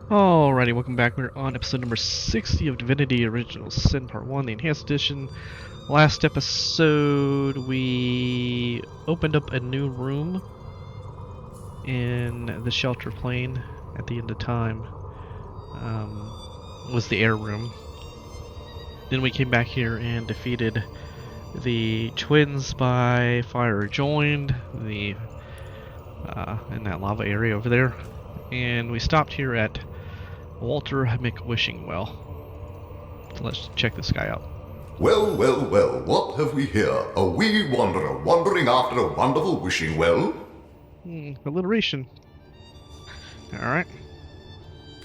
Alrighty, welcome back. We're on episode number 60 of Divinity Original Sin Part 1, the Enhanced Edition. Last episode, we opened up a new room in the shelter plane at the end of time. Was the air room. Then we came back here and defeated the twins by fire rejoined, in that lava area over there. And we stopped here at Walter McWishingwell. So let's check this guy out. Well, well, well, what have we here? A wee wanderer wandering after a wonderful wishing well? Alliteration. Alright.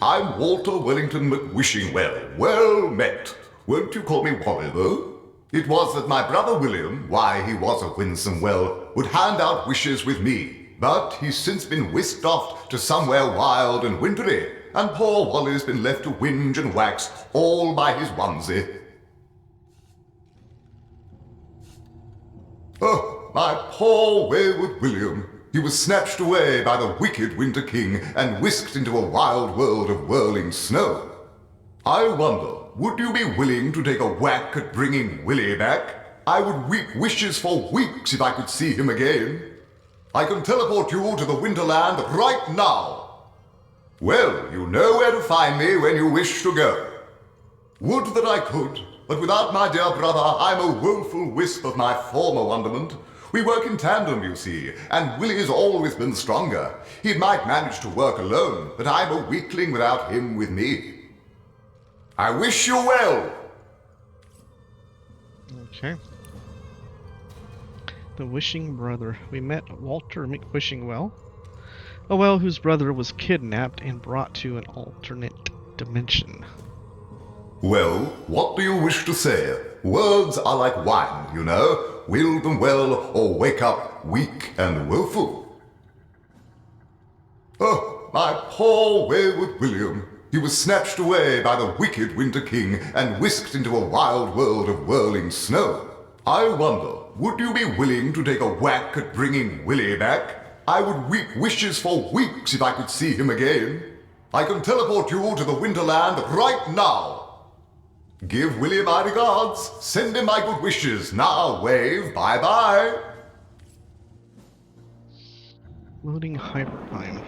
I'm Walter Wellington McWishingwell. Well met. Won't you call me Wally, though? It was that my brother William, why he was a winsome well, would hand out wishes with me, but he's since been whisked off to somewhere wild and wintry, and poor Wally's been left to whinge and wax all by his onesie. Oh, my poor wayward William. He was snatched away by the wicked Winter King and whisked into a wild world of whirling snow. I wonder, would you be willing to take a whack at bringing Willie back? I would weep wishes for weeks if I could see him again. I can teleport you to the Winterland right now. Well, you know where to find me when you wish to go. Would that I could, but without my dear brother, I'm a woeful wisp of my former wonderment. We work in tandem, you see, and Willie's always been stronger. He might manage to work alone, but I'm a weakling without him with me. I wish you well. Okay. The Wishing Brother. We met Walter McWishingwell, a well whose brother was kidnapped and brought to an alternate dimension. Well, what do you wish to say? Words are like wine, you know. Will them well, or wake up weak and woeful. Oh, my poor wayward William. He was snatched away by the wicked Winter King and whisked into a wild world of whirling snow. I wonder, would you be willing to take a whack at bringing Willie back? I would weep wishes for weeks if I could see him again. I can teleport you to the Winterland right now. Give Willie my regards. Send him my good wishes. Now wave bye-bye. Loading Hypertime.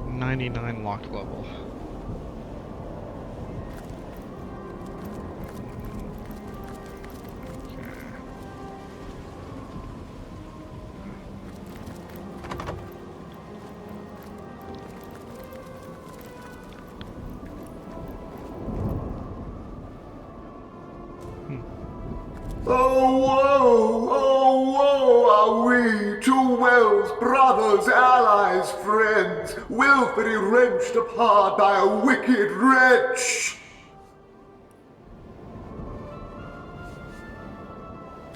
.99 locked level. Oh, woe are we, two wells, brothers, allies, friends, wilfully wrenched apart by a wicked wretch.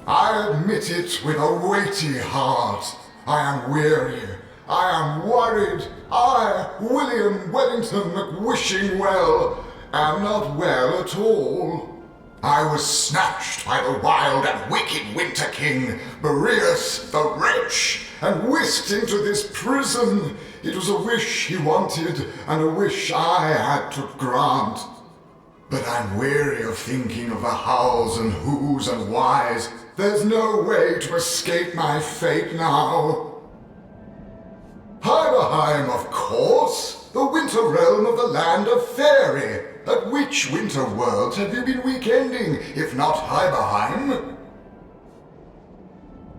I admit it with a weighty heart. I am weary. I am worried. I, William Wellington McWishingwell, am not well at all. I was snatched by the wild and wicked Winter King, Boreas the Wretch, and whisked into this prison. It was a wish he wanted, and a wish I had to grant. But I'm weary of thinking of the hows and whos and whys. There's no way to escape my fate now. Heimerheim, of course, the winter realm of the land of Fairy. At which winter world have you been weekending, if not Heimerheim?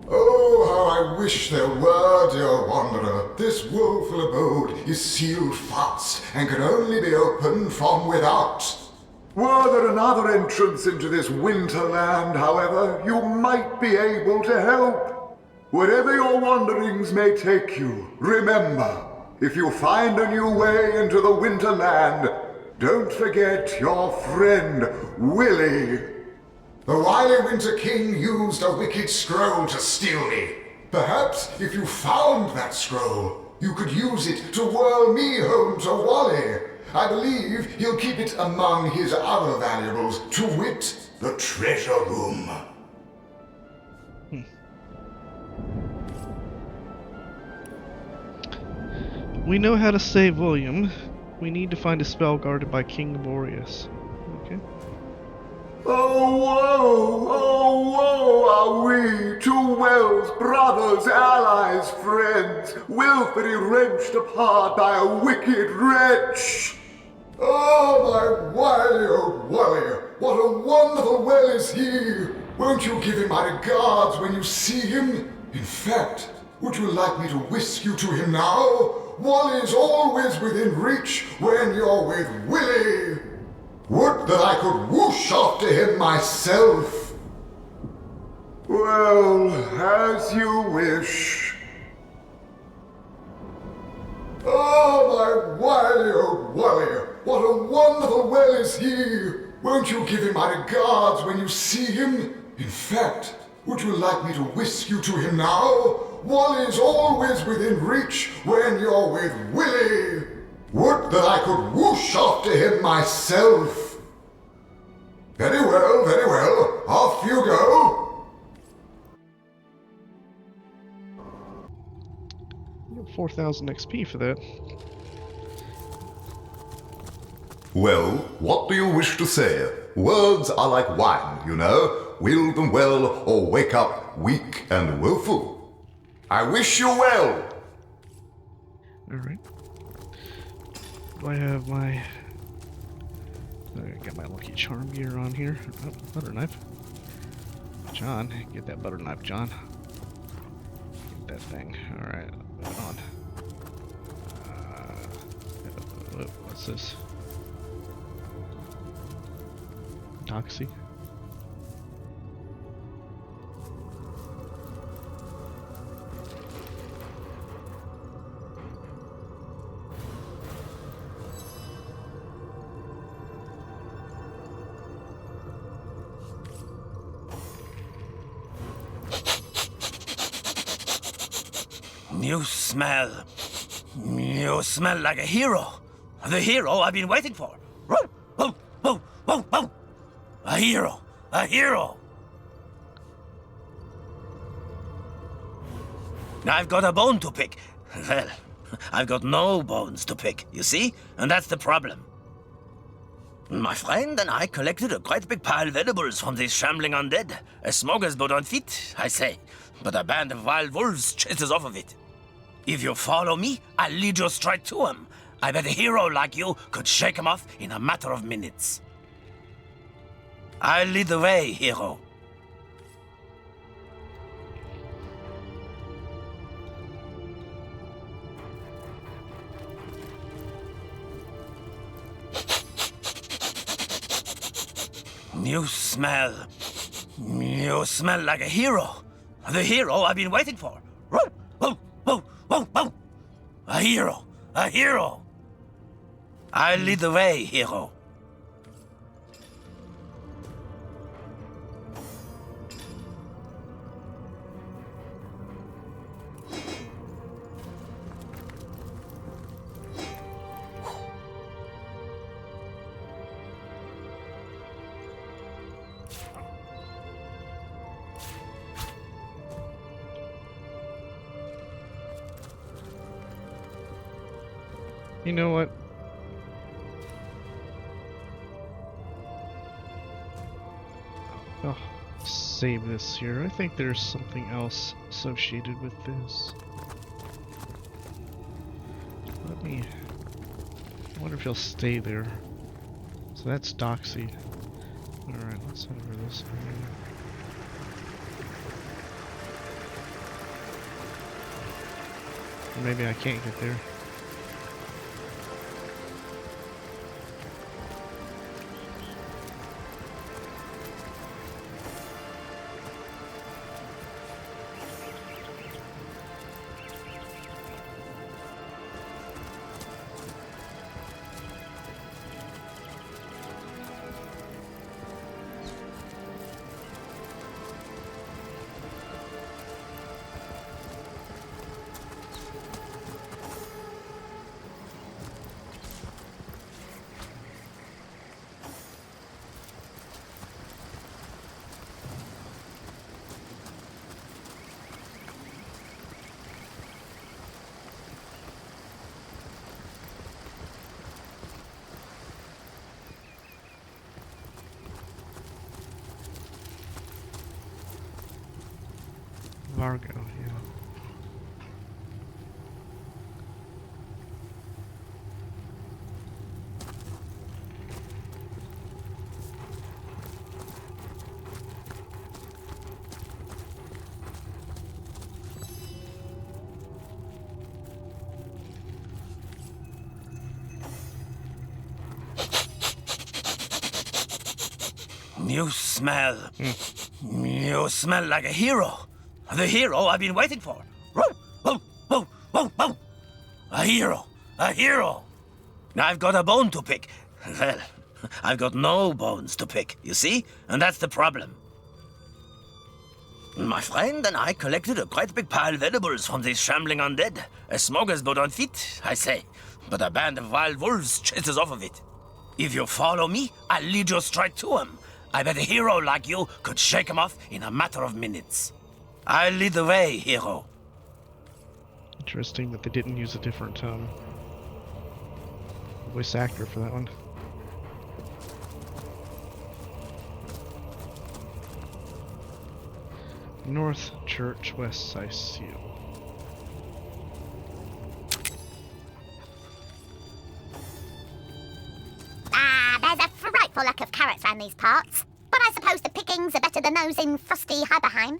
Oh, how I wish there were, dear wanderer. This woeful abode is sealed fast and can only be opened from without. Were there another entrance into this winterland, however, you might be able to help. Wherever your wanderings may take you, remember, if you find a new way into the winterland, don't forget your friend, Willie. The wily Winter King used a wicked scroll to steal me. Perhaps if you found that scroll, You could use it to whirl me home to Wally. I believe he'll keep it among his other valuables, to wit, the treasure room. We know how to save William. We need to find a spell guarded by King Boreas. Okay. Oh, woe are we, two Wells, brothers, allies, friends, willfully wrenched apart by a wicked wretch. Oh, my Wily, oh, Wally, what a wonderful well is he! Won't you give him my regards when you see him? In fact, would you like me to whisk you to him now? Wally's always within reach when you're with Willy. Would that I could whoosh after him myself. Well, as you wish. Oh, my Wily, oh, Wally, what a wonderful well is he! Won't you give him my regards when you see him? In fact, would you like me to whisk you to him now? Wally's always within reach when you're with Willy. Would that I could whoosh after him myself. Very well, off you go. You got 4,000 XP for that. Well, what do you wish to say? Words are like wine, you know. Will them well or wake up weak and woeful. I wish you well. Alright. Do I have my... I got my lucky charm gear on here. Oh, butter knife. John, get that butter knife, John. Get that thing. Alright, moving on. What's this? Doxy. You smell like a hero. The hero I've been waiting for. A hero. A hero. I've got a bone to pick. Well, I've got no bones to pick, you see? And that's the problem. My friend and I collected a quite big pile of edibles from these shambling undead. A smorgasbord on feet, I say. But a band of wild wolves chases off of it. If you follow me, I'll lead you straight to him. I bet a hero like you could shake him off in a matter of minutes. I'll lead the way, hero. You smell like a hero. The hero I've been waiting for. A hero. A hero. I'll lead the way, hero. You know what? Oh, save this here. I think there's something else associated with this. Let me... I wonder if he'll stay there. So that's Doxy. Alright, let's head over this way. Or maybe I can't get there. cargo, yeah. You smell. You smell like a hero. The hero I've been waiting for. Whoa, whoa, whoa, whoa, whoa. A hero. A hero. I've got a bone to pick. Well, I've got no bones to pick, you see? And that's the problem. My friend and I collected a quite big pile of edibles from these shambling undead. A smorgasbord on feet, I say. But a band of wild wolves chased us off of it. If you follow me, I'll lead you straight to him. I bet a hero like you could shake him off in a matter of minutes. I'll lead the way, hero. Interesting that they didn't use a different voice actor for that one. North Church, West Seal. There's a frightful lack of carrots around these parts. But I suppose the pickings are better than those in frosty Hyberheim.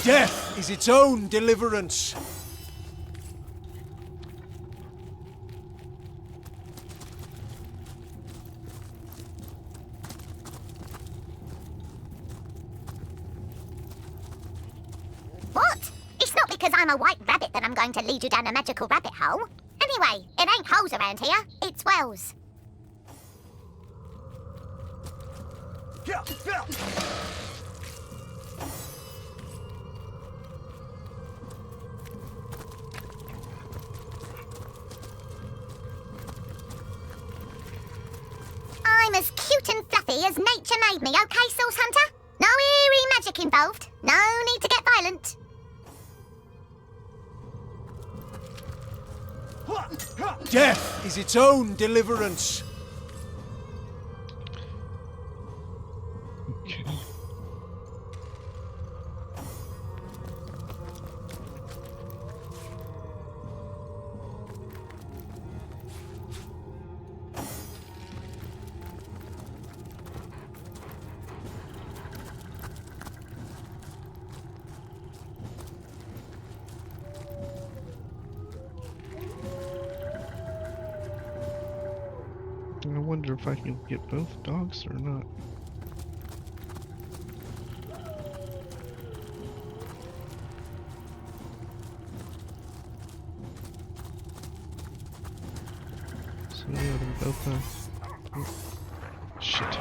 Death is its own deliverance. What? It's not because I'm a white rabbit that I'm going to lead you down a magical rabbit hole. Anyway, it ain't holes around here, it's wells. I'm as cute and fluffy as nature made me, okay, Source Hunter? No eerie magic involved. No need to get violent. Death is its own deliverance. Okay. I wonder if I can get both dogs or not. So yeah, they're both oh, shit.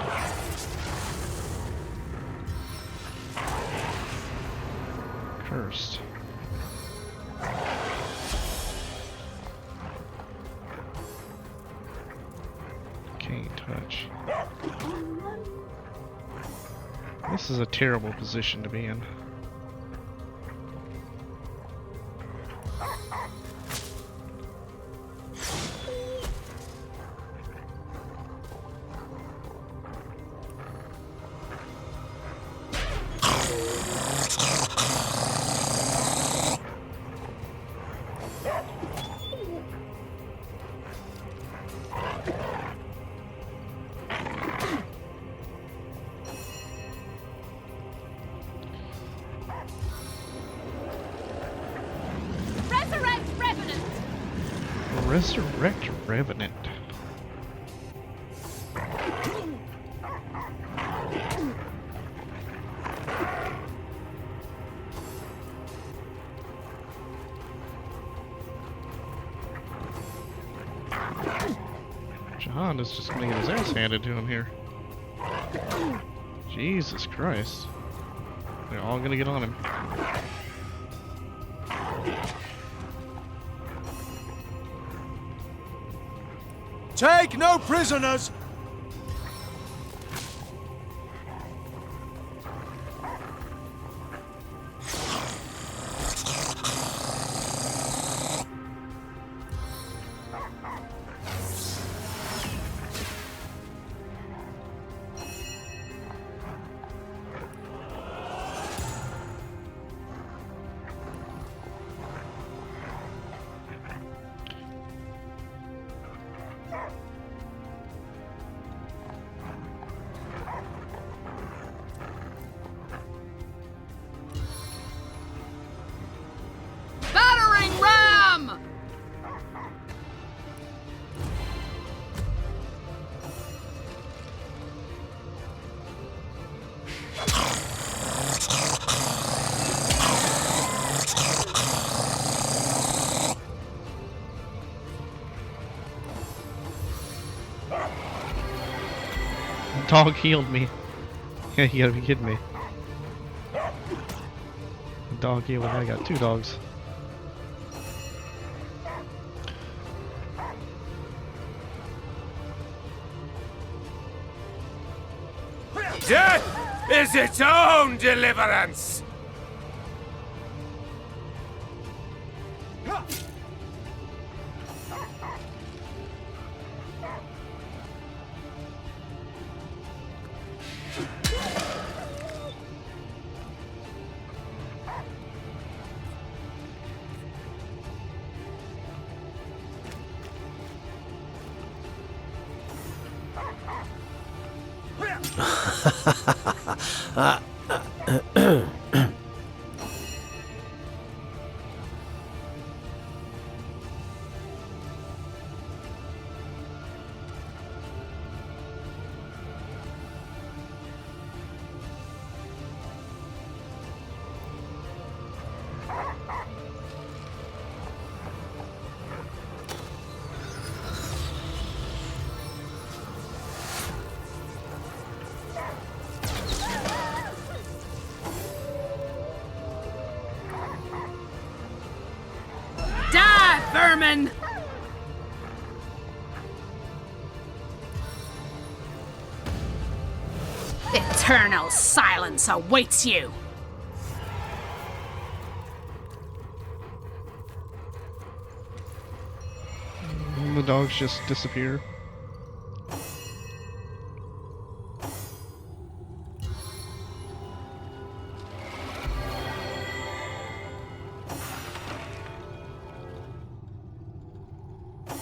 Cursed. Can't touch. This is a terrible position to be in. Resurrect Revenant. John is just gonna get his ass handed to him here. Jesus Christ. They're all gonna get on him. Take no prisoners! dog healed me. Yeah, you gotta be kidding me. The dog healed me. I got 2 dogs. Death is its own deliverance! Die, vermin! Eternal silence awaits you! And the dogs just disappear.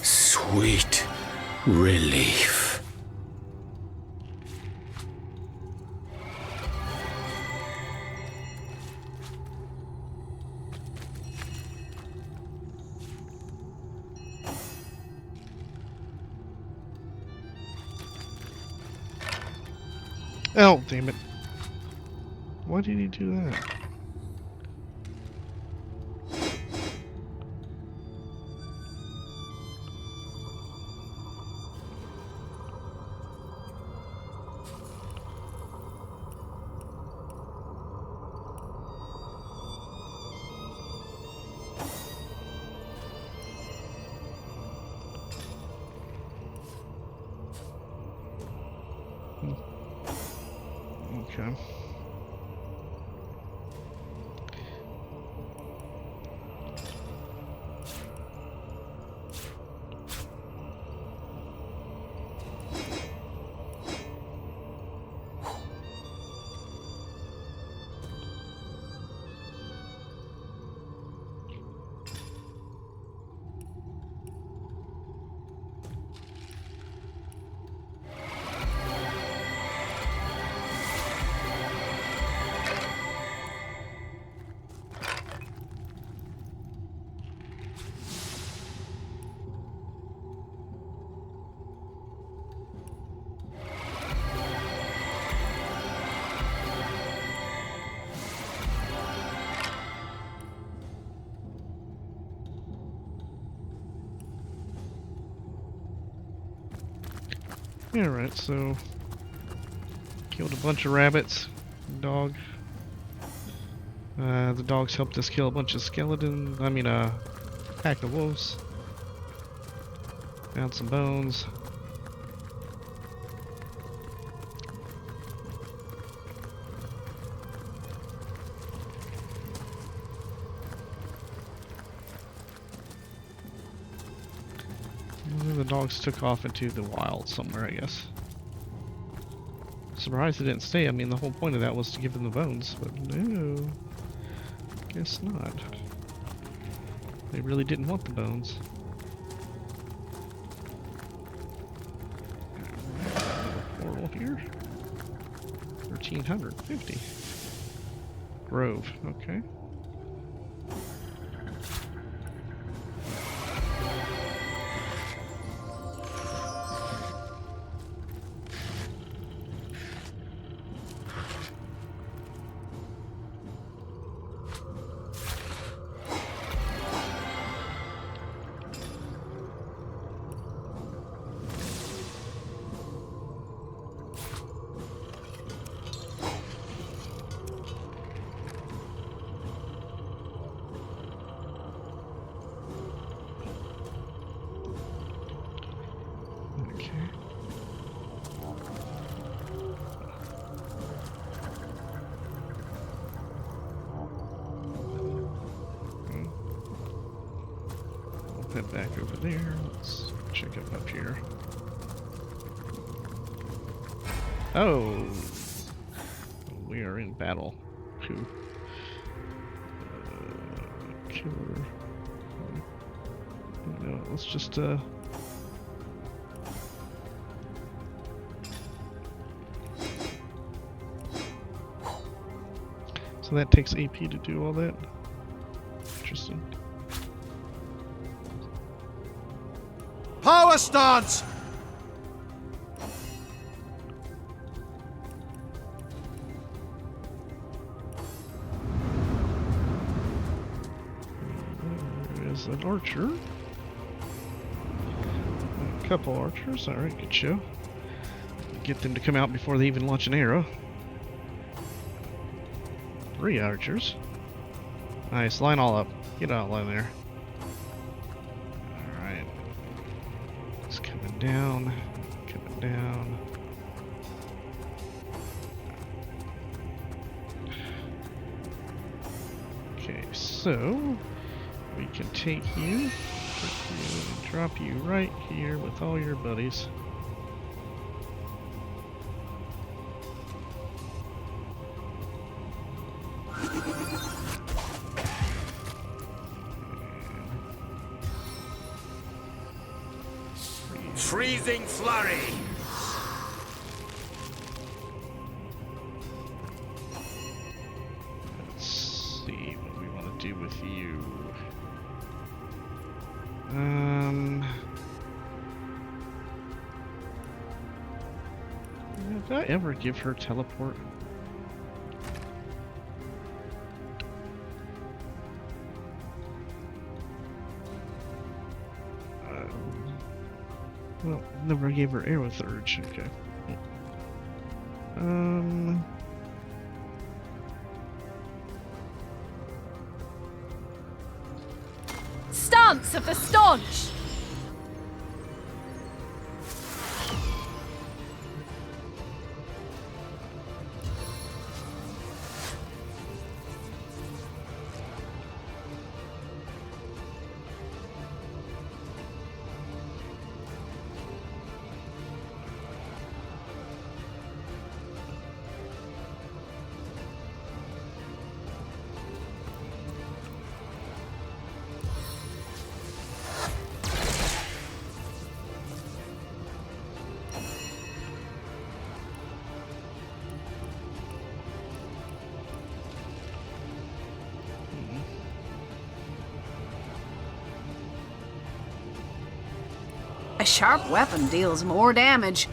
Sweet relief. Oh, damn it. Why did he do that? Okay. Alright, so killed a bunch of rabbits. Dog. The dogs helped us kill a bunch of skeletons. I mean, pack of wolves. Found some bones. The dogs took off into the wild somewhere, I guess. Surprised they didn't stay. I mean, the whole point of that was to give them the bones, but no. Guess not. They really didn't want the bones. Portal here. 1350. Grove, okay. head back over there. Let's check up here. Oh, we are in battle. Who? Killer. No, let's just So that takes AP to do all that. Interesting. Power stance! There's an archer. A couple archers. Alright, good show. Get them to come out before they even launch an arrow. 3 archers. Nice, line all up. Get out line there. Alright. It's coming down. Coming down. Okay, so we can take you and drop you right here with all your buddies. Freezing flurry! Let's see what we want to do with you. Did I ever give her teleport? Well, never gave her arrow surge. Okay. Stance of the staunch! A sharp weapon deals more damage.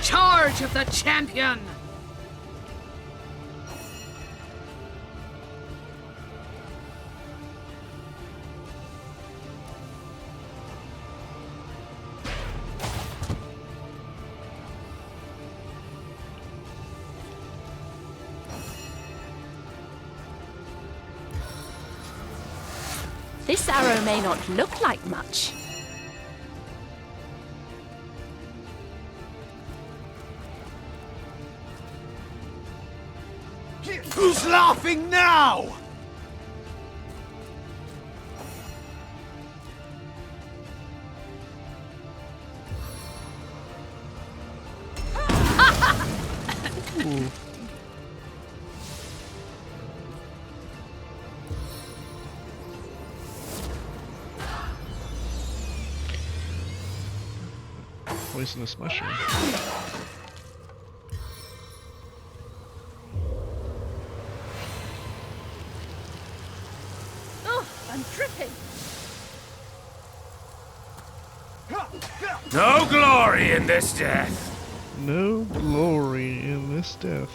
Charge of the champion! This arrow may not look like much. Who's laughing now? Ooh. Poisonous mushroom. Oh, I'm dripping. No glory in this death! No glory in this death.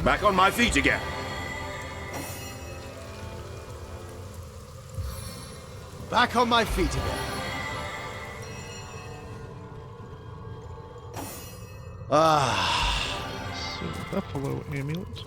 Back on my feet again. Back on my feet again. Ah. So, Buffalo Amulet.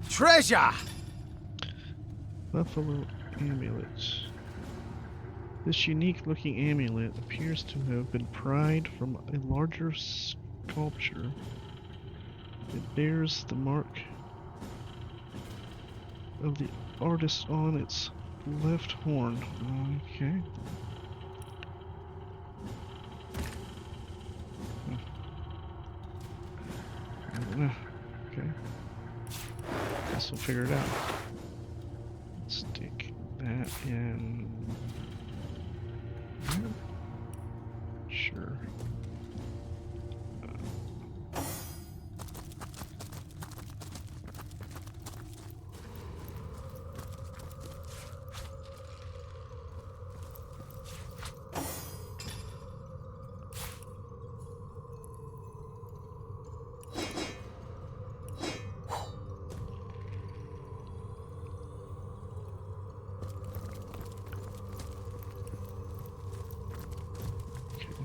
Treasure! Buffalo Amulet. This unique looking amulet appears to have been pried from a larger sculpture. It bears the mark of the artist on its left horn. Okay. Okay. Guess we'll figure it out. Stick that in. Sure.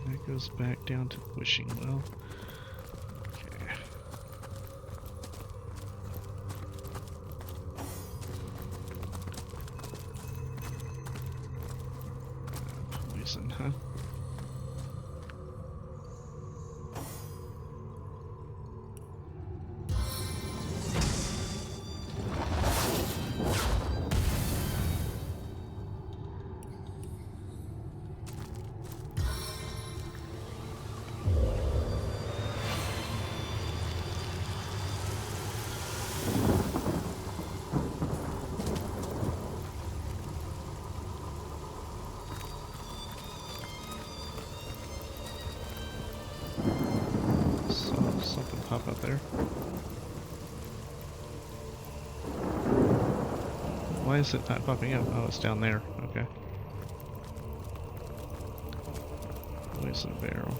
That goes back down to the wishing well. Okay. Poison, huh? Something pop up there. Why is it not popping up? Oh, it's down there. Okay. Poison barrel.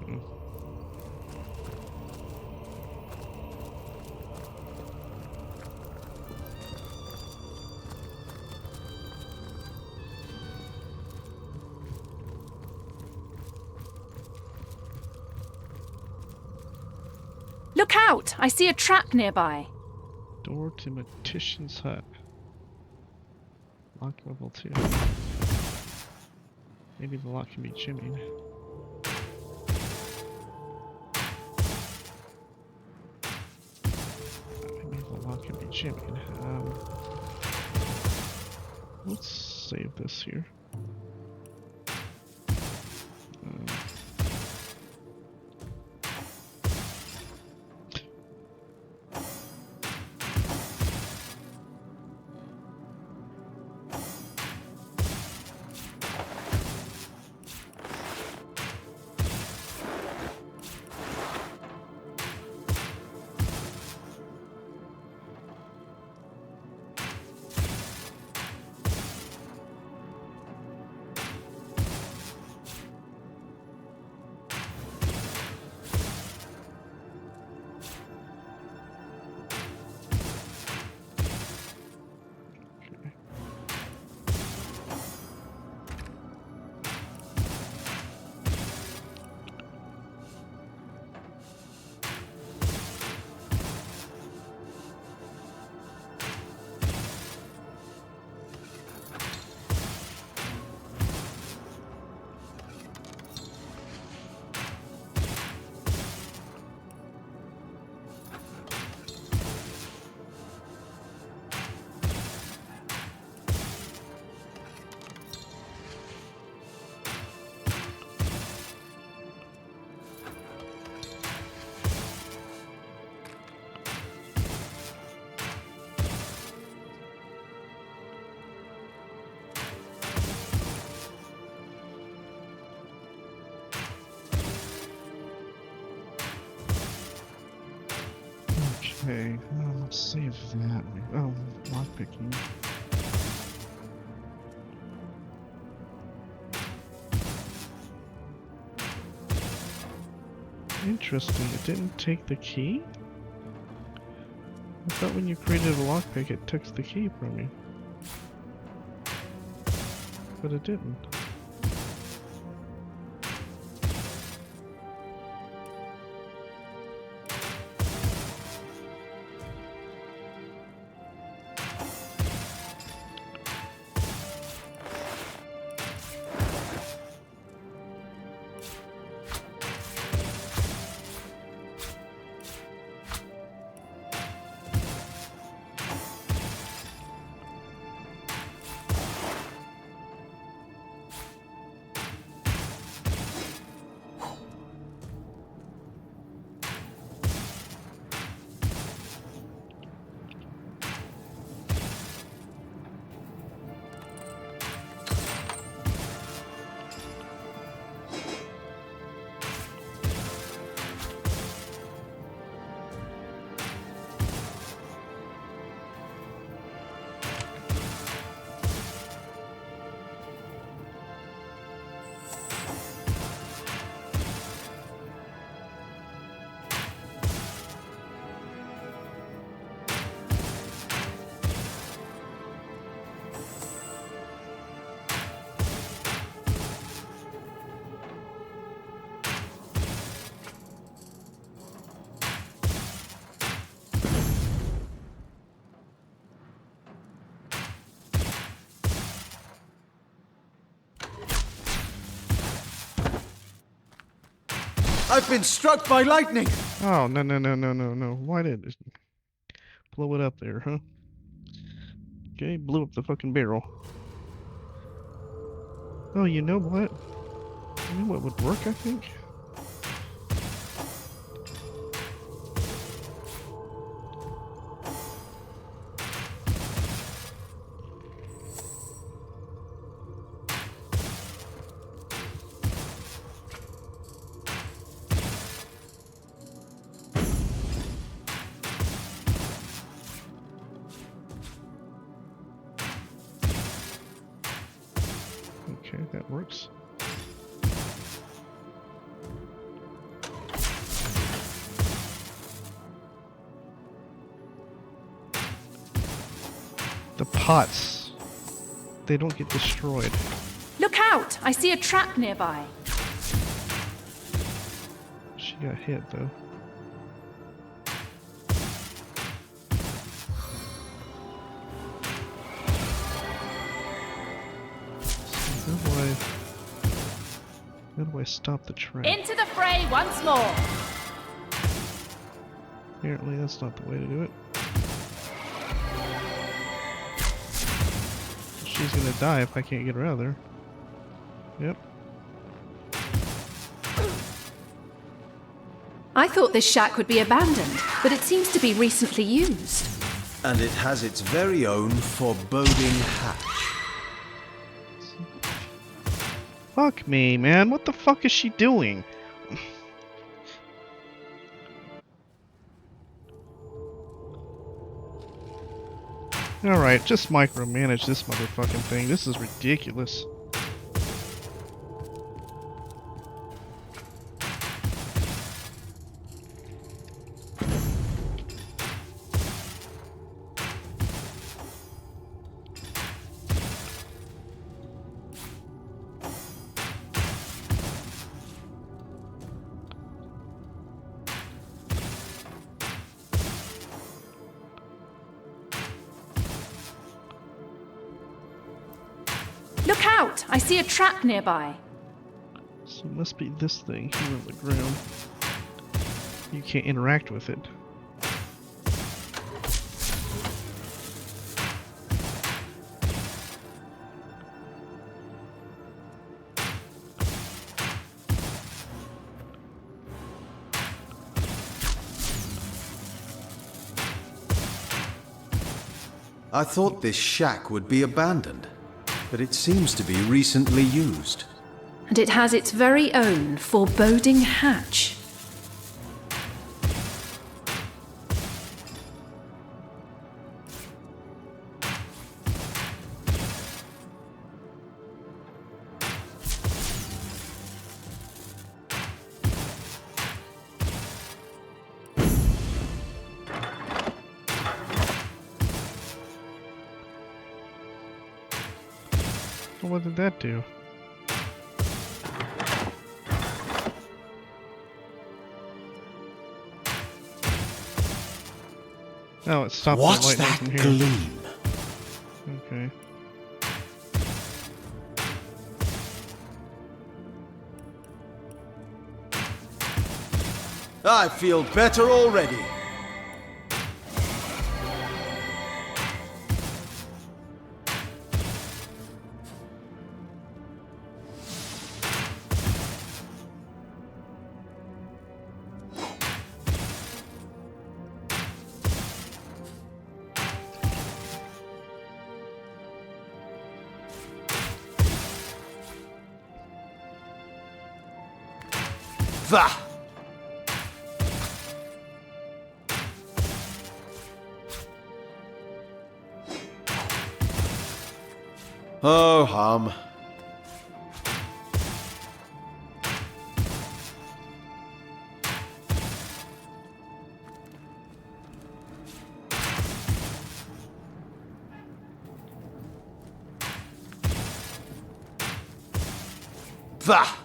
Hmm. Look out! I see a trap nearby. Door to Matician's hut. Lock level 2. Maybe the lock can be jimmied. Maybe the lock can be jimmied. Let's save this here. Okay, let's save that. Oh, lockpicking. Interesting, it didn't take the key? I thought when you created a lockpick it took the key from you. But it didn't. I've been struck by lightning! Oh, no. Why did it blow it up there, huh? Okay, blew up the fucking barrel. Oh, you know what? You know what would work, I think? Okay, that works. The pots, they don't get destroyed. Look out! I see a trap nearby. She got hit though. So how do I stop the trap? Into the fray once more. Apparently that's not the way to do it. She's gonna die if I can't get her out of there. Yep. I thought this shack would be abandoned, but it seems to be recently used. And it has its very own foreboding hatch. Fuck me, man. What the fuck is she doing? Alright, just micromanage this motherfucking thing. This is ridiculous. Look out! I see a trap nearby. So it must be this thing here on the ground. You can't interact with it. I thought this shack would be abandoned, but it seems to be recently used. And it has its very own foreboding hatch. Well, what did that do? Oh, it stopped the What's lightning that from here. gleam? Okay. I feel better already. Bah! Oh, hum. Bah!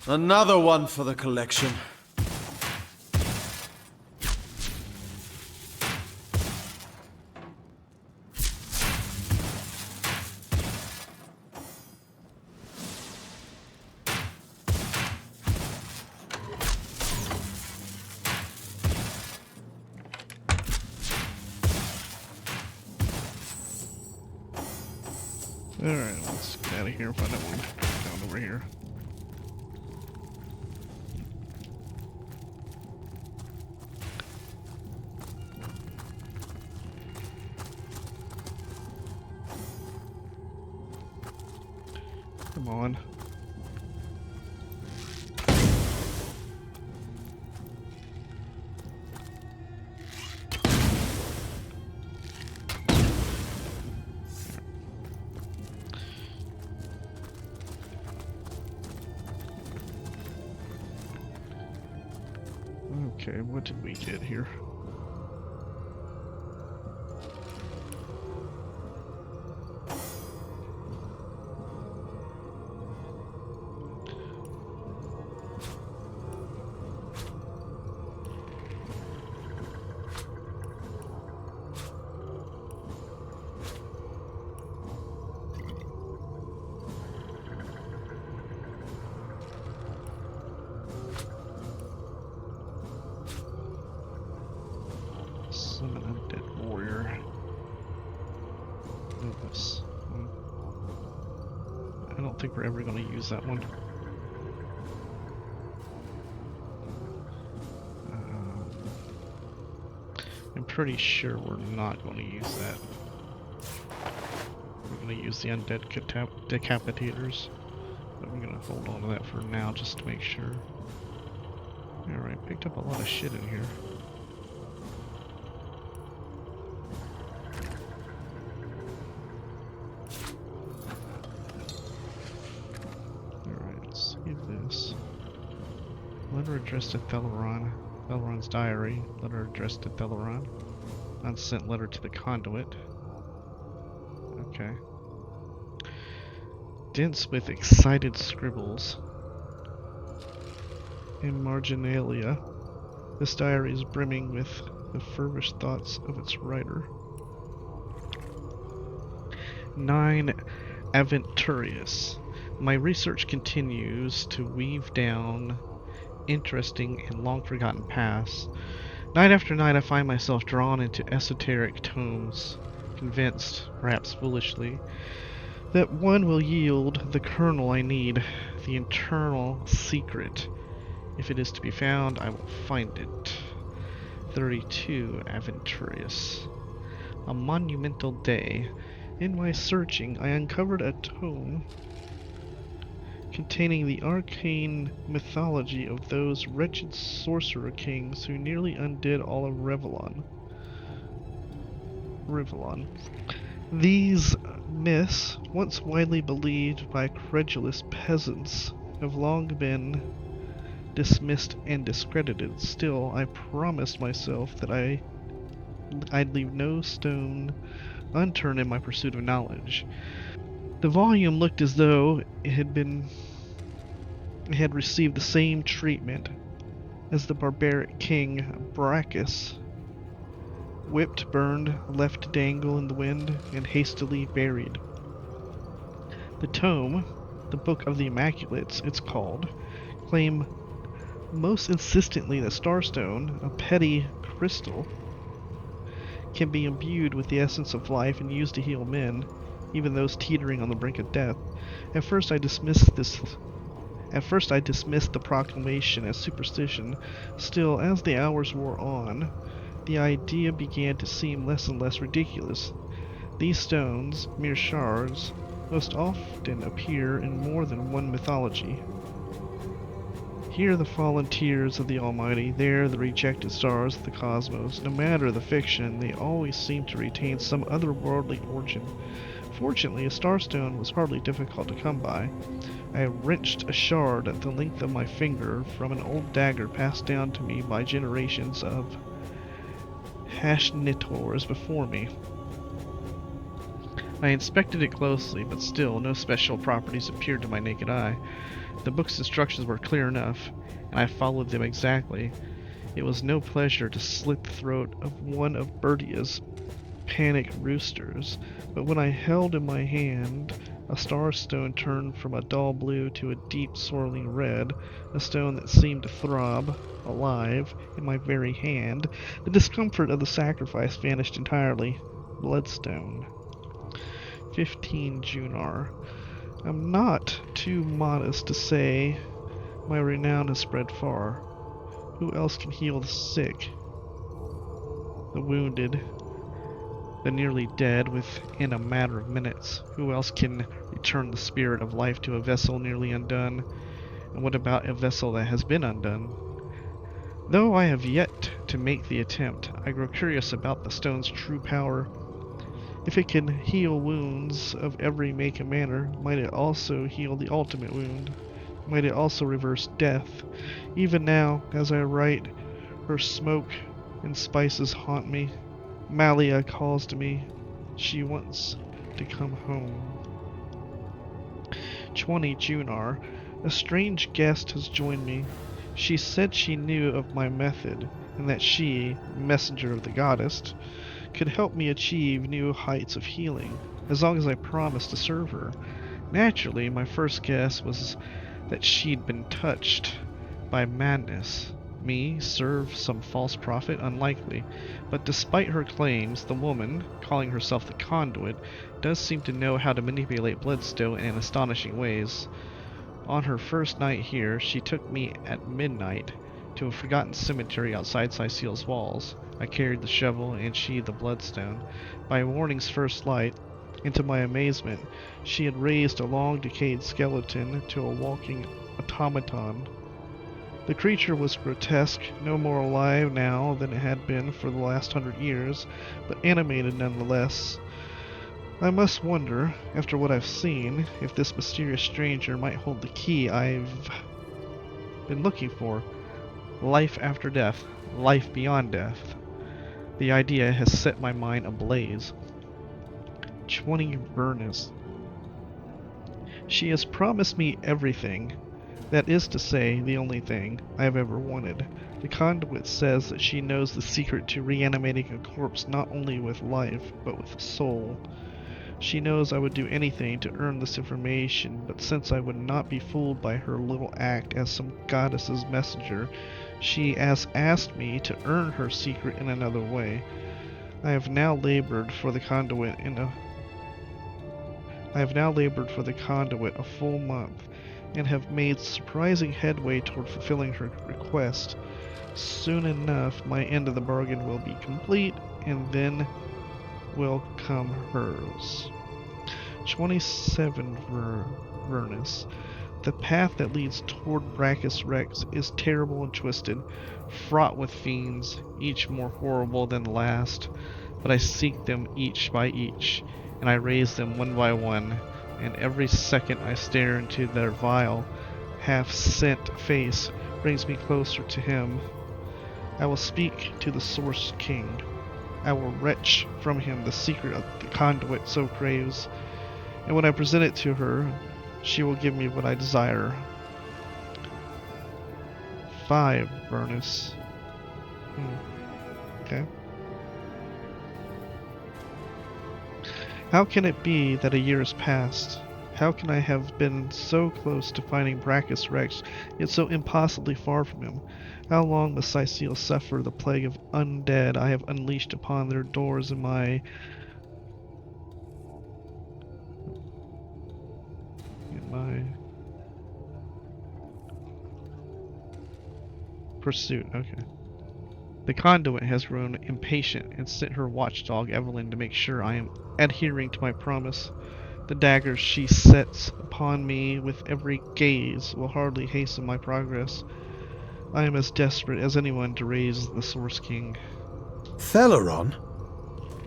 Another one for the collection. Alright, let's get out of here and find out what we found over here. Come on. Okay, what did we get here? Summon Undead Warrior. Lupus. I don't think we're ever going to use that one. I'm pretty sure we're not going to use that. We're going to use the Undead Decapitators. But we're going to hold on to that for now just to make sure. Alright, picked up a lot of shit in here. This. Letter addressed to Theleron. Theleron's diary. Letter addressed to Theleron. Unsent letter to the conduit. Okay. Dense with excited scribbles. In marginalia. This diary is brimming with the fervent thoughts of its writer. 9 Aventurious. My research continues to weave down interesting and long-forgotten paths. Night after night I find myself drawn into esoteric tomes, convinced, perhaps foolishly, That one will yield the kernel I need, the eternal secret. If it is to be found, I will find it. 32 Aventurious. A monumental day. In my searching, I uncovered a tome containing the arcane mythology of those wretched sorcerer kings who nearly undid all of Rivellon. These myths, once widely believed by credulous peasants, have long been dismissed and discredited. Still, I promised myself that I'd leave no stone unturned in my pursuit of knowledge. The volume looked as though it had received the same treatment as the barbaric king Brachus, whipped, burned, left to dangle in the wind, and hastily buried. The tome, the Book of the Immaculates, it's called, claim most insistently that Starstone, a petty crystal, can be imbued with the essence of life and used to heal men, even those teetering on the brink of death. At first I dismissed the proclamation as superstition. Still, as the hours wore on, the idea began to seem less and less ridiculous. These stones, mere shards, most often appear in more than one mythology. Here the fallen tears of the Almighty, there the rejected stars of the cosmos. No matter the fiction, they always seem to retain some otherworldly origin. Fortunately, a starstone was hardly difficult to come by. I wrenched a shard at the length of my finger from an old dagger passed down to me by generations of Hashnitors before me. I inspected it closely, but still no special properties appeared to my naked eye. The book's instructions were clear enough, and I followed them exactly. It was no pleasure to slit the throat of one of Bertia's panic roosters, but when I held in my hand a starstone turned from a dull blue to a deep swirling red, a stone that seemed to throb, alive, in my very hand, the discomfort of the sacrifice vanished entirely. Bloodstone. 15 Junar. I'm not too modest to say my renown has spread far. Who else can heal the sick, the wounded, the nearly dead within a matter of minutes? Who else can return the spirit of life to a vessel nearly undone? And what about a vessel that has been undone? Though I have yet to make the attempt, I grow curious about the stone's true power. If it can heal wounds of every make and manner, might it also heal the ultimate wound? Might it also reverse death? Even now, as I write, her smoke and spices haunt me. Malia calls to me. She wants to come home. 20 Junar. A strange guest has joined me. She said she knew of my method, and that she, messenger of the goddess, could help me achieve new heights of healing, as long as I promised to serve her. Naturally, my first guess was that she'd been touched by madness. Me serve some false prophet? Unlikely. But despite her claims, the woman, calling herself the Conduit, does seem to know how to manipulate Bloodstone in astonishing ways. On her first night here, she took me at midnight to a forgotten cemetery outside Sicil's walls. I carried the shovel and she the bloodstone. By morning's first light, and to my amazement, she had raised a long decayed skeleton to a walking automaton. The creature was grotesque, no more alive now than it had been for the last 100 years, but animated nonetheless. I must wonder, after what I've seen, if this mysterious stranger might hold the key I've been looking for. Life after death, life beyond death. The idea has set my mind ablaze. 20 Vernus. She has promised me everything. That is to say, the only thing I have ever wanted. The Conduit says that she knows the secret to reanimating a corpse not only with life, but with soul. She knows I would do anything to earn this information, but since I would not be fooled by her little act as some goddess's messenger, she has asked me to earn her secret in another way. I have now labored for the Conduit in a I have now labored for the conduit a full month, and have made surprising headway toward fulfilling her request. Soon enough, my end of the bargain will be complete, and then will come hers. 27 Vernus. The path that leads toward Brachus Rex is terrible and twisted, fraught with fiends, each more horrible than the last. But I seek them each by each, and I raise them one by one, and every second I stare into their vile, half-sent face brings me closer to him. I will speak to the Source King. I will wrench from him the secret of the conduit so craves, and when I present it to her, she will give me what I desire. 5 Vernus. Okay. How can it be that a year has passed? How can I have been so close to finding Brachus Rex, yet so impossibly far from him? How long must Sicil suffer the plague of undead I have unleashed upon their doors in my pursuit? Okay. The conduit has grown impatient and sent her watchdog Evelyn to make sure I am adhering to my promise. The daggers she sets upon me with every gaze will hardly hasten my progress. I am as desperate as anyone to raise the Source King. Theleron?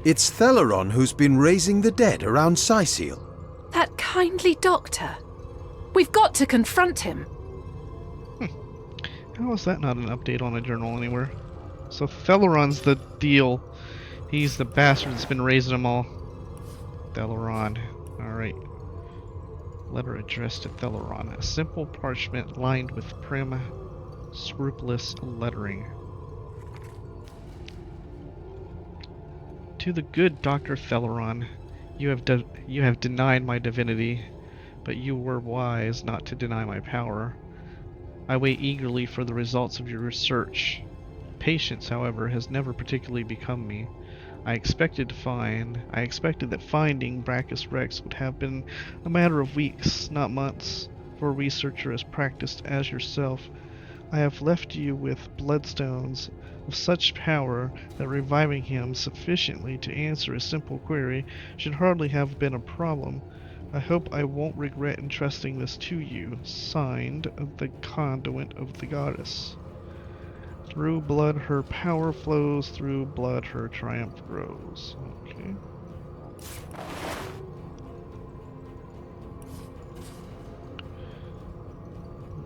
It's Theleron who's been raising the dead around Sicil. That kindly doctor. We've got to confront him. How is that not an update on a journal anywhere? So Theleron's the deal. He's the bastard that's been raising them all. Theleron. Alright. Letter addressed to Theleron. A simple parchment lined with prim, scrupulous lettering. To the good Dr. Theleron, you have denied my divinity, but you were wise not to deny my power. I wait eagerly for the results of your research. Patience, however, has never particularly become me. I expected that finding Brachus Rex would have been a matter of weeks, not months, for a researcher as practiced as yourself. I have left you with bloodstones of such power that reviving him sufficiently to answer a simple query should hardly have been a problem. I hope I won't regret entrusting this to you. Signed, the Conduit of the Goddess. Through blood her power flows, through blood her triumph grows. Okay.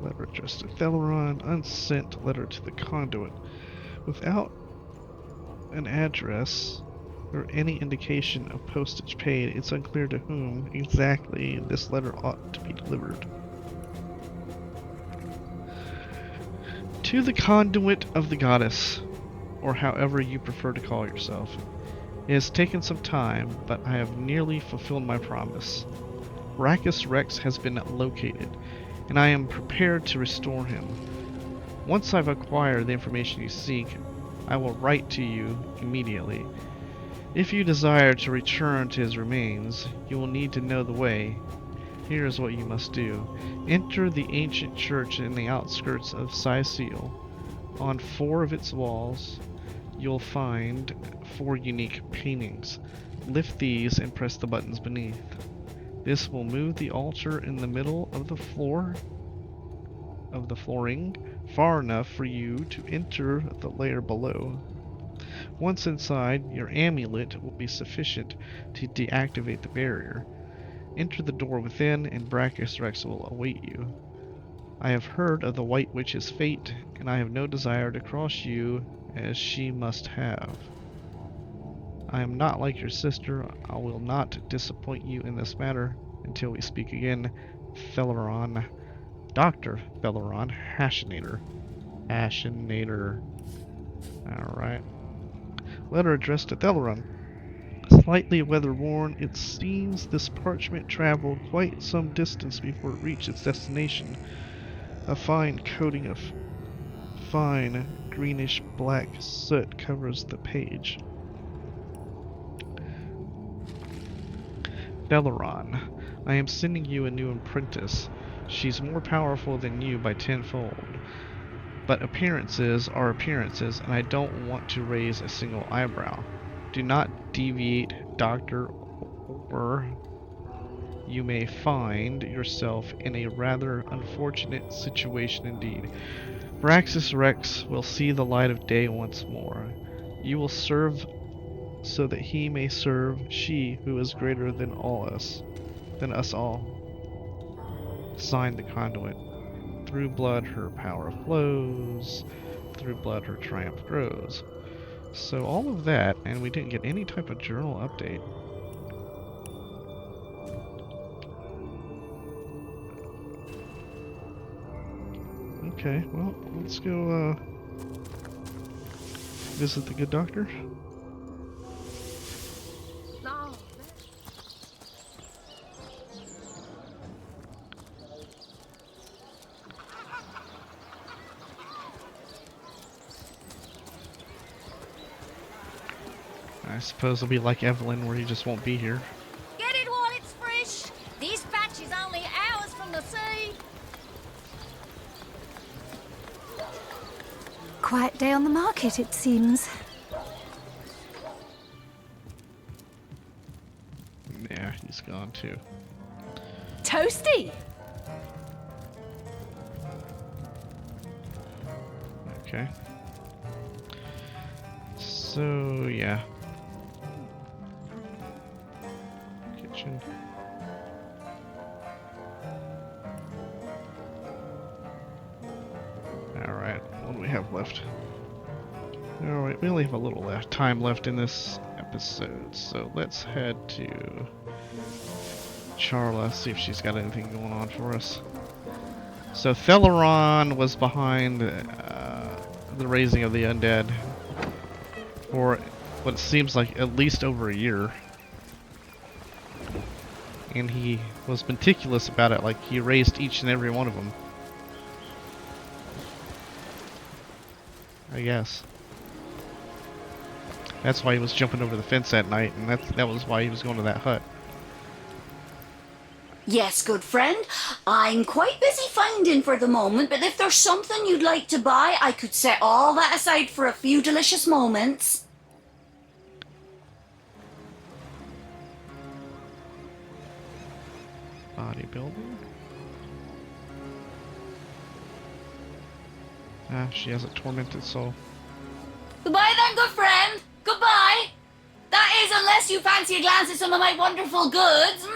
Letter addressed to Theleron, unsent letter to the Conduit. Without an address or any indication of postage paid, it's unclear to whom exactly this letter ought to be delivered. To the Conduit of the Goddess, or however you prefer to call yourself. It has taken some time, but I have nearly fulfilled my promise. Brachus Rex has been located, and I am prepared to restore him. Once I've acquired the information you seek, I will write to you immediately. If you desire to return to his remains, you will need to know the way. Here is what you must do. Enter the ancient church in the outskirts of Sicil. On 4 of its walls, you'll find 4 unique paintings. Lift these and press the buttons beneath. This will move the altar in the middle of the flooring far enough for you to enter the layer below. Once inside, your amulet will be sufficient to deactivate the barrier. Enter the door within, and Brachus Rex will await you. I have heard of the White Witch's fate, and I have no desire to cross you as she must have. I am not like your sister. I will not disappoint you in this matter until we speak again. Theleron. Dr. Theleron Hashinator. Alright. Letter addressed to Theleron. Slightly weather-worn, it seems this parchment traveled quite some distance before it reached its destination. A fine coating of fine greenish-black soot covers the page. Theleron. I am sending you a new apprentice. She's more powerful than you by tenfold. But appearances are appearances, and I don't want to raise a single eyebrow. Do not deviate, Doctor, or you may find yourself in a rather unfortunate situation indeed. Braxis Rex will see the light of day once more. You will serve so that he may serve she who is greater than us all. Signed the conduit. Through blood her power flows, through blood her triumph grows. So all of that, and we didn't get any type of journal update. Okay, well, let's go visit the good doctor. I suppose it'll be like Evelyn, where he just won't be here. Get it while it's fresh. This batch is only hours from the sea. Quiet day on the market, it seems. Yeah, he's gone too. Toasty! Okay. So, yeah. Kitchen. Alright, what do we have left? Alright, we only have a little time left in this episode, so let's head to Charla, see if she's got anything going on for us. So Theleron was behind the raising of the undead for what seems like at least over a year. And he was meticulous about it, like he raised each and every one of them. I guess. That's why he was jumping over the fence at night, and that was why he was going to that hut. Yes, good friend. I'm quite busy finding for the moment, but if there's something you'd like to buy, I could set all that aside for a few delicious moments. Bodybuilding? Ah, she has a tormented soul. Goodbye then, good friend. Goodbye. That is, unless you fancy a glance at some of my wonderful goods.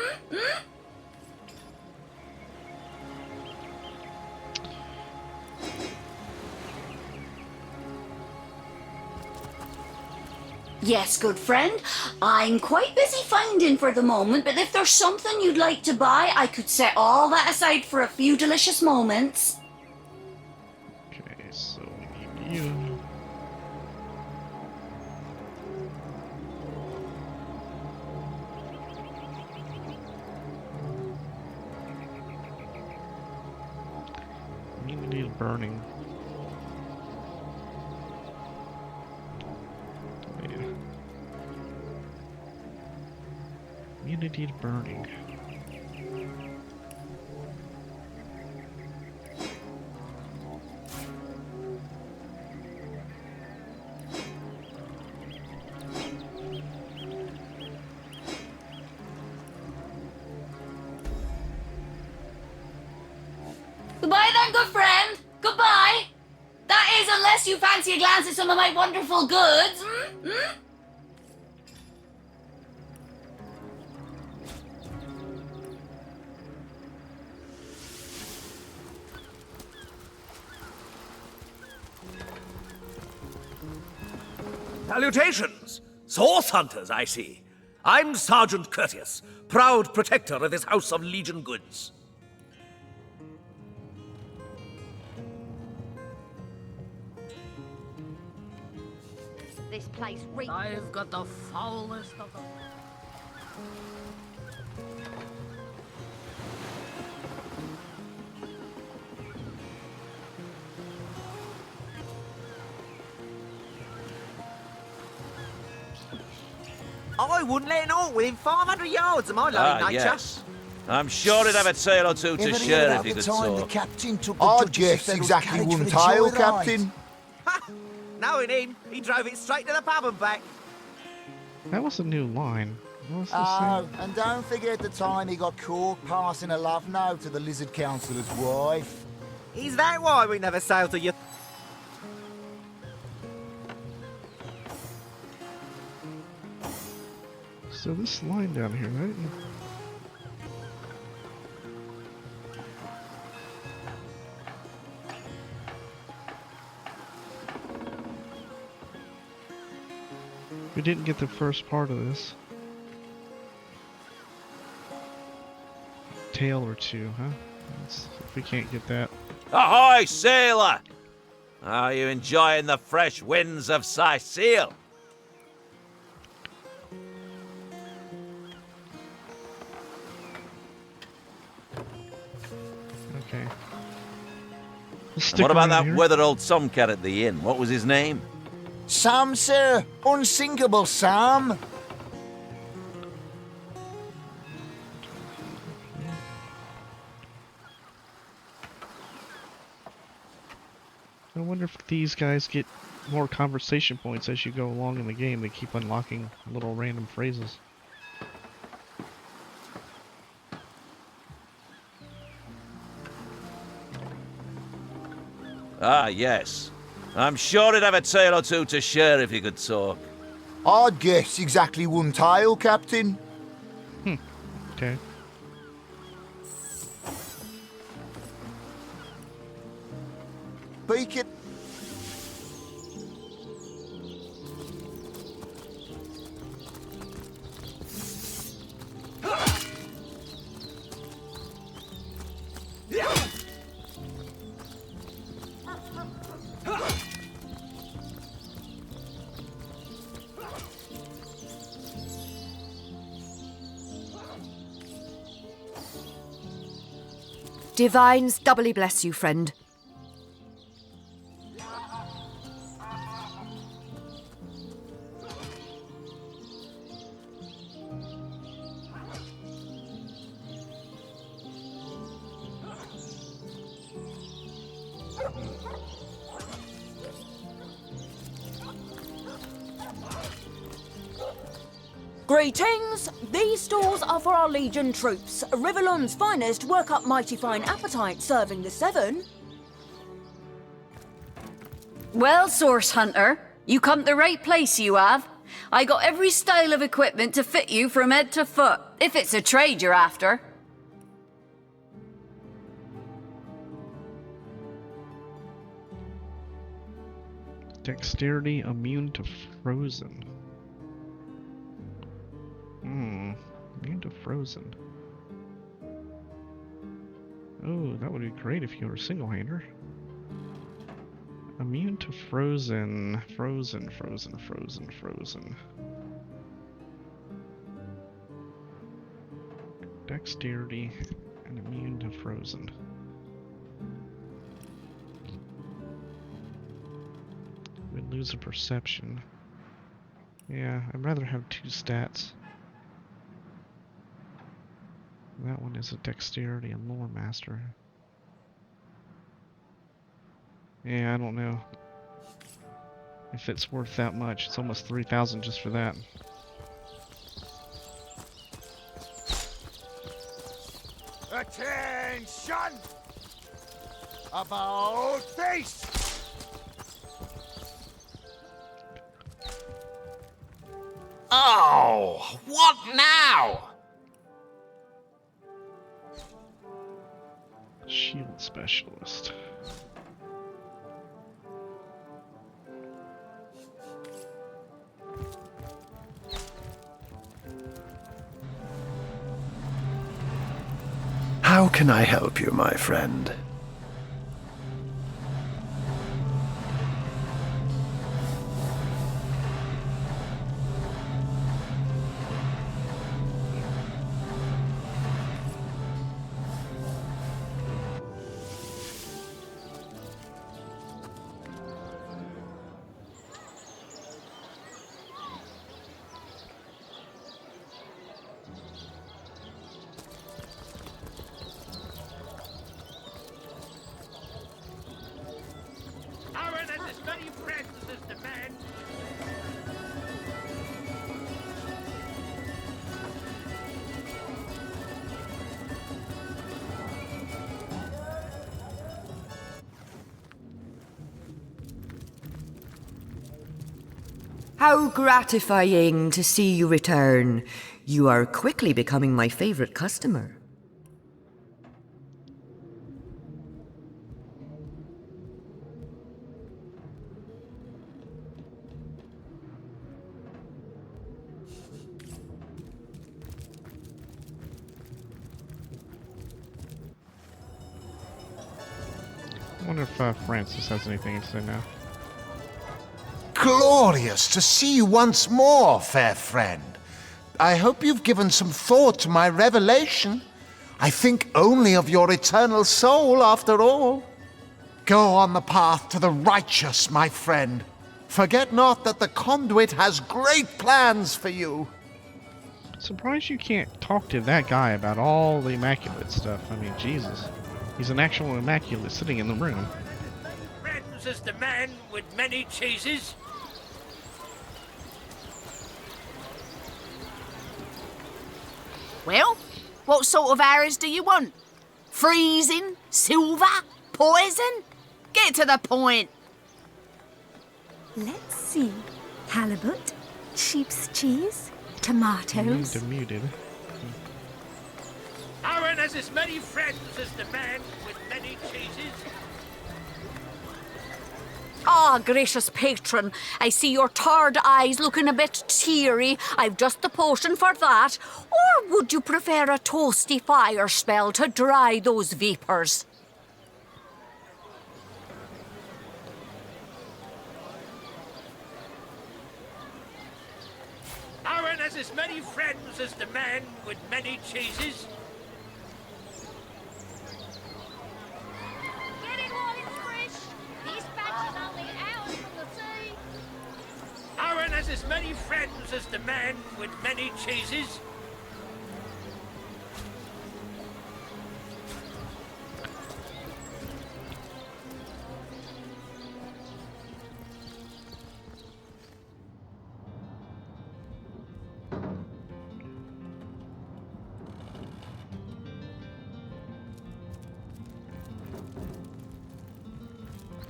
Yes, good friend. I'm quite busy finding for the moment, but if there's something you'd like to buy, I could set all that aside for a few delicious moments. Okay, so we need you. Community of burning. Community of burning. Goodbye then, good friend. Goodbye. That is, unless you fancy a glance at some of my wonderful goods. Salutations! Source hunters, I see. I'm Sergeant Courteous, proud protector of this house of Legion goods. This place reeks. I've got the foulest of them. I wouldn't let it all within 500 yards of my lovely nature. Yes. I'm sure he'd have a tale or two to share if he could talk. Captain took the I'd guess exactly one tile, Captain. Knowing him, he drove it straight to the pub and back. That was a new line. What was this Oh, and don't forget the time he got caught passing a love note to the Lizard Councillor's wife. Is that why we never sailed to you? So this line down here, right? We didn't get the first part of this. Tale or two, huh? If we can't get that. Ahoy, sailor! Are you enjoying the fresh winds of Sicile? Okay. What about that weathered old tomcat at the inn? What was his name? Sam, sir. Unsinkable Sam. I wonder if these guys get more conversation points as you go along in the game. They keep unlocking little random phrases. Ah, yes. I'm sure he'd have a tale or two to share if he could talk. I'd guess exactly one tile, Captain. Okay. Beacon. Divines doubly bless you, friend. Greetings! These stores are for our Legion troops. Rivellon's finest work up mighty fine appetite serving the seven. Well, Source Hunter, you come to the right place, you have. I got every style of equipment to fit you from head to foot, if it's a trade you're after. Dexterity immune to frozen. Immune to frozen. Oh, that would be great if you were a single-hander. Immune to frozen. Frozen. Dexterity and immune to frozen. We lose a perception. Yeah, I'd rather have two stats. That one is a dexterity and lore master. Yeah, I don't know if it's worth that much. It's almost 3,000 just for that. Attention! About face! Oh, what now? Shield specialist. How can I help you, my friend? How gratifying to see you return. You are quickly becoming my favorite customer. I wonder if Francis has anything to say now. Glorious to see you once more, fair friend. I hope you've given some thought to my revelation. I think only of your eternal soul, after all. Go on the path to the righteous, my friend. Forget not that the conduit has great plans for you. Surprised you can't talk to that guy about all the immaculate stuff. I mean, Jesus. He's an actual immaculate sitting in the room. Friends is the man with many cheeses. Well, what sort of arrows do you want? Freezing? Silver? Poison? Get to the point. Let's see. Halibut, sheep's cheese, tomatoes. Muted. Aaron has as many friends as the man with many cheeses. Ah, gracious patron, I see your tired eyes looking a bit teary. I've just the potion for that. Or would you prefer a toasty fire spell to dry those vapours? Aaron has as many friends as the man with many cheeses. Get it while it's fresh. This batch is only hours from the sea. Aaron has as many friends as the man with many cheeses.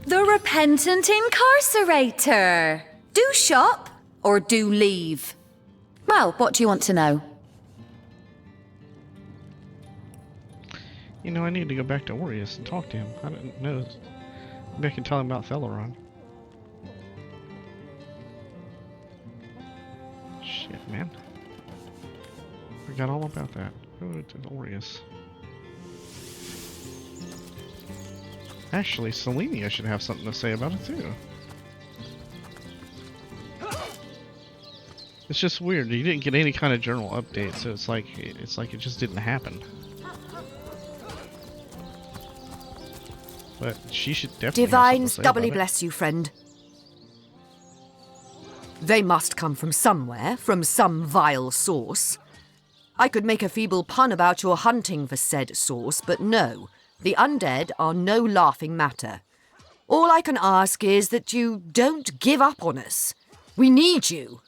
The repentant incarcerator. Do shop or do leave? Well, what do you want to know? You know, I need to go back to Aureus and talk to him. I don't know. Maybe I can tell him about Theleron. Shit, man. Forgot all about that. Go to Aureus. Actually, Selenia should have something to say about it too. It's just weird. You didn't get any kind of journal update, so it's like it just didn't happen. But she should definitely Divines have doubly something to say about bless you, friend. They must come from somewhere, from some vile source. I could make a feeble pun about your hunting for said source, but no. The undead are no laughing matter. All I can ask is that you don't give up on us. We need you.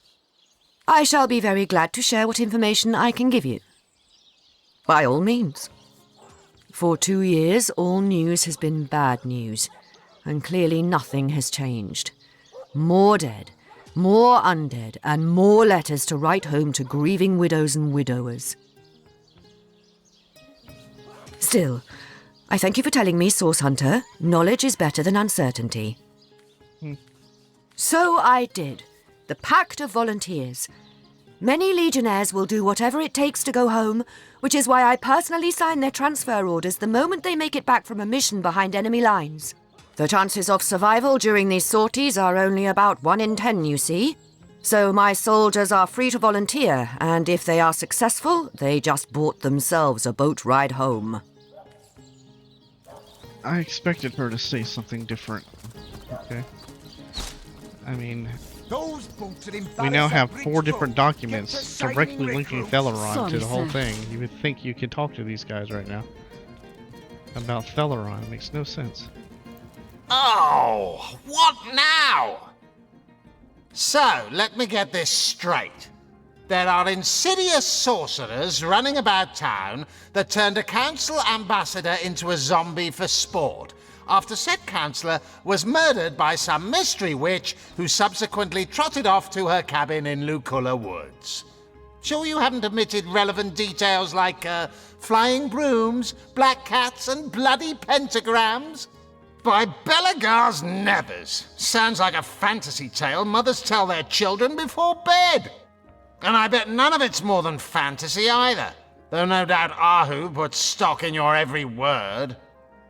I shall be very glad to share what information I can give you. By all means. For 2 years, all news has been bad news, and clearly nothing has changed. More dead, more undead, and more letters to write home to grieving widows and widowers. Still, I thank you for telling me, Source Hunter. Knowledge is better than uncertainty. So I did. The Pact of Volunteers. Many Legionnaires will do whatever it takes to go home, which is why I personally sign their transfer orders the moment they make it back from a mission behind enemy lines. The chances of survival during these sorties are only about 1 in 10, you see. So my soldiers are free to volunteer, and if they are successful, they just bought themselves a boat ride home. I expected her to say something different. Okay. I mean, we now have 4 different documents directly linking Theleron to the whole thing. You would think you could talk to these guys right now about Theleron. It makes no sense. Oh, what now? So, let me get this straight. There are insidious sorcerers running about town that turned a council ambassador into a zombie for sport. after said councillor was murdered by some mystery witch who subsequently trotted off to her cabin in Luculla Woods. Sure you haven't omitted relevant details like flying brooms, black cats, and bloody pentagrams? By Belagar's nevers! Sounds like a fantasy tale mothers tell their children before bed. And I bet none of it's more than fantasy either, though no doubt Ahu puts stock in your every word.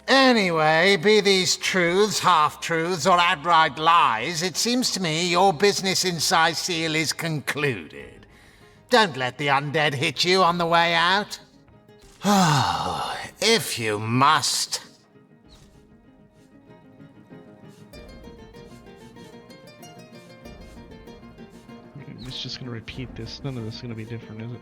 Anyway, be these truths, half-truths, or outright lies, it seems to me your business in Seal is concluded. Don't let the undead hit you on the way out. Oh, if you must. It's just going to repeat this. None of this is going to be different, is it?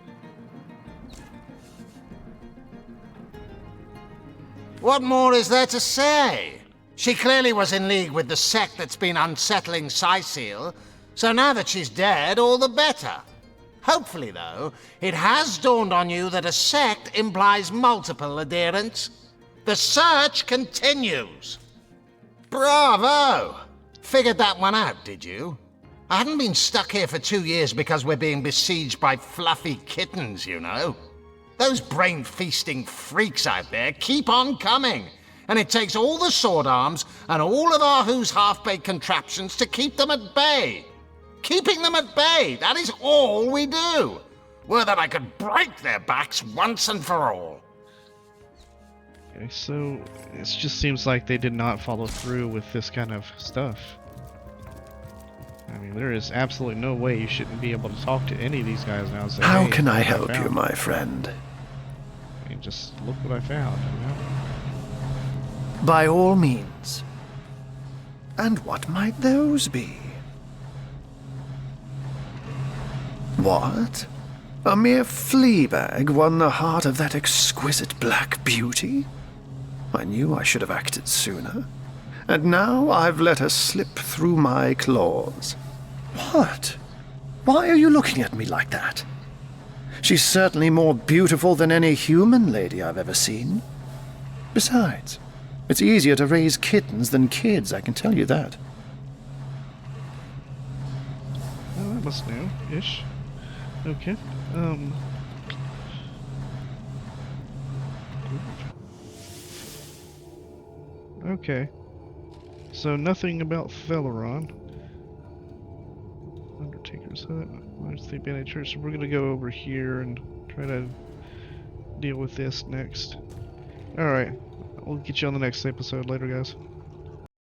What more is there to say? She clearly was in league with the sect that's been unsettling Seal, so now that she's dead, all the better. Hopefully, though, it has dawned on you that a sect implies multiple adherents. The search continues. Bravo! Figured that one out, did you? I haven't been stuck here for 2 years because we're being besieged by fluffy kittens, you know. Those brain-feasting freaks out there keep on coming, and it takes all the sword arms and all of Ahu's half-baked contraptions to keep them at bay. Keeping them at bay, that is all we do. Were that I could break their backs once and for all. Okay, so it just seems like they did not follow through with this kind of stuff. I mean, there is absolutely no way you shouldn't be able to talk to any of these guys now and say, How hey, can I look what help you, found. my friend? I mean, just look what I found, you know? By all means. And what might those be? What? A mere flea bag won the heart of that exquisite black beauty? I knew I should have acted sooner. And now I've let her slip through my claws. What? Why are you looking at me like that? She's certainly more beautiful than any human lady I've ever seen. Besides, it's easier to raise kittens than kids, I can tell you that. Well, that must know-ish. Okay, Okay. So nothing about Theleron. Undertaker's Hut. Where's the Divinity Church? So we're gonna go over here and try to deal with this next. Alright. We'll get you on the next episode later, guys.